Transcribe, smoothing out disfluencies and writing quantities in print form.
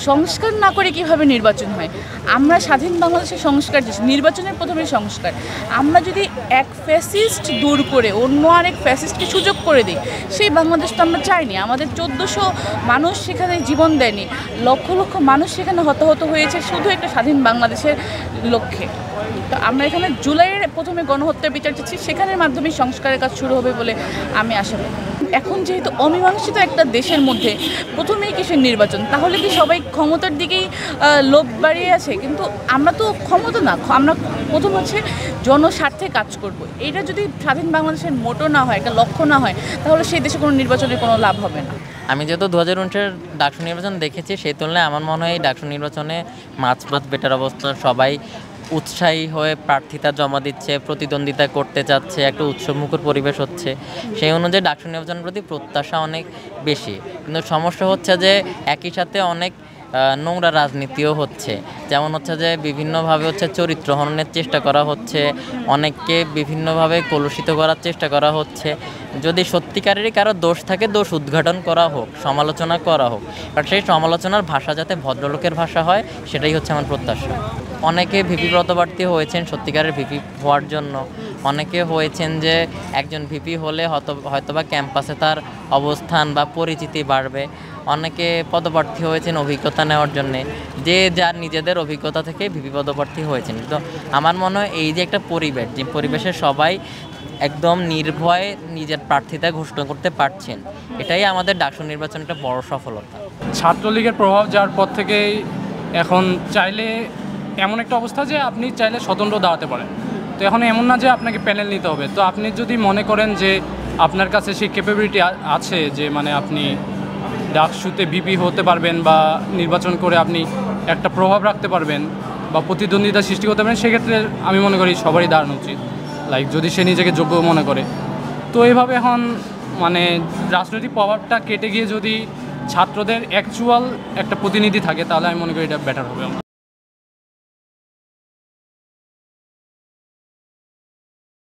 সংস্কার না করে কিভাবে নির্বাচন হয়? আমরা স্বাধীন বাংলাদেশের সংস্কার চাইছি, নির্বাচনের প্রথমে সংস্কার। আমরা যদি এক ফ্যাসিস্ট দূর করে অন্য আরেক ফ্যাসিস্টকে সুযোগ করে দিই, সেই বাংলাদেশ তো আমরা চাইনি। আমাদের 1400 মানুষ সেখানে জীবন দেয়নি, লক্ষ লক্ষ মানুষ সেখানে হতাহত হয়েছে শুধু একটা স্বাধীন বাংলাদেশের লক্ষ্যে। তো আমরা এখানে জুলাইয়ের প্রথমে গণহত্যার বিচার চাচ্ছি, সেখানের মাধ্যমে সংস্কারের কাজ শুরু হবে বলে আমি আশা করি। এখন যেহেতু অমীমাংসিত একটা দেশের মধ্যে প্রথমেই কিসের নির্বাচন, তাহলে কি সবাই ক্ষমতার দিকেই লোভ বাড়িয়ে আছে? কিন্তু আমরা তো ক্ষমতা না, আমরা প্রথম হচ্ছে জনস্বার্থে কাজ করব। এটা যদি স্বাধীন বাংলাদেশের মোটো না হয়, একটা লক্ষ্য না হয়, তাহলে সেই দেশে কোনো নির্বাচনের কোনো লাভ হবে না। আমি যেহেতু 2019-এর ডাকসু নির্বাচন দেখেছি, সেই তুলনায় আমার মনে হয় এই ডাকসু নির্বাচনে মাছ বেটার অবস্থা, সবাই উৎসাহী হয়ে প্রার্থিতা জমা দিচ্ছে, প্রতিদ্বন্দ্বিতা করতে চাচ্ছে, একটা উৎসবমুখর পরিবেশ হচ্ছে। সেই অনুযায়ী ডাকসু নির্বাচনের প্রতি প্রত্যাশা অনেক বেশি। কিন্তু সমস্যা হচ্ছে যে একই সাথে অনেক নোংরা রাজনীতিও হচ্ছে। যেমন হচ্ছে যে বিভিন্নভাবে চরিত্র হননের চেষ্টা করা হচ্ছে, অনেককে বিভিন্নভাবে কলুষিত করার চেষ্টা করা হচ্ছে। যদি সত্যিকারেরই কারো দোষ থাকে, দোষ উদ্ঘাটন করা হোক, সমালোচনা করা হোক, বাট সেই সমালোচনার ভাষা যাতে ভদ্রলোকের ভাষা হয়, সেটাই হচ্ছে আমার প্রত্যাশা। অনেকে ভিপি ব্রতপ্রার্থী হয়েছেন সত্যিকারের ভিপি হওয়ার জন্য, অনেকে হয়েছেন যে একজন ভিপি হলে হয়তোবা ক্যাম্পাসে তার অবস্থান বা পরিচিতি বাড়বে, অনেকে পদপ্রার্থী হয়েছেন অভিজ্ঞতা নেওয়ার জন্যে, যে যার নিজেদের অভিজ্ঞতা থেকে ভিপি পদপ্রার্থী হয়েছেন। তো আমার মনে হয় এই যে একটা পরিবেশ, যে পরিবেশে সবাই একদম নির্ভয়ে নিজের প্রার্থিতা ঘোষণা করতে পারছেন, এটাই আমাদের ডাকসু নির্বাচন একটা বড় সফলতা। ছাত্রলীগের প্রভাব যাওয়ার পর থেকেই এখন চাইলে এমন একটা অবস্থা যে আপনি চাইলে স্বতন্ত্র দাঁড়াতে পারেন। তো এখন এমন না যে আপনাকে প্যানেল নিতে হবে। তো আপনি যদি মনে করেন যে আপনার কাছে সেই ক্যাপাবিলিটি আছে যে মানে আপনি ডাকসুতে ভিপি হতে পারবেন বা নির্বাচন করে আপনি একটা প্রভাব রাখতে পারবেন বা প্রতিদ্বন্দ্বিতা সৃষ্টি করতে পারবেন, সেক্ষেত্রে আমি মনে করি সবারই দাঁড়ানো উচিত, যদি সে নিজেকে যোগ্য মনে করে। তো এইভাবে এখন মানে রাজনৈতিক প্রভাবটা কেটে গিয়ে যদি ছাত্রদের অ্যাকচুয়াল একটা প্রতিনিধি থাকে, তাহলে আমি মনে করি এটা বেটার হবে।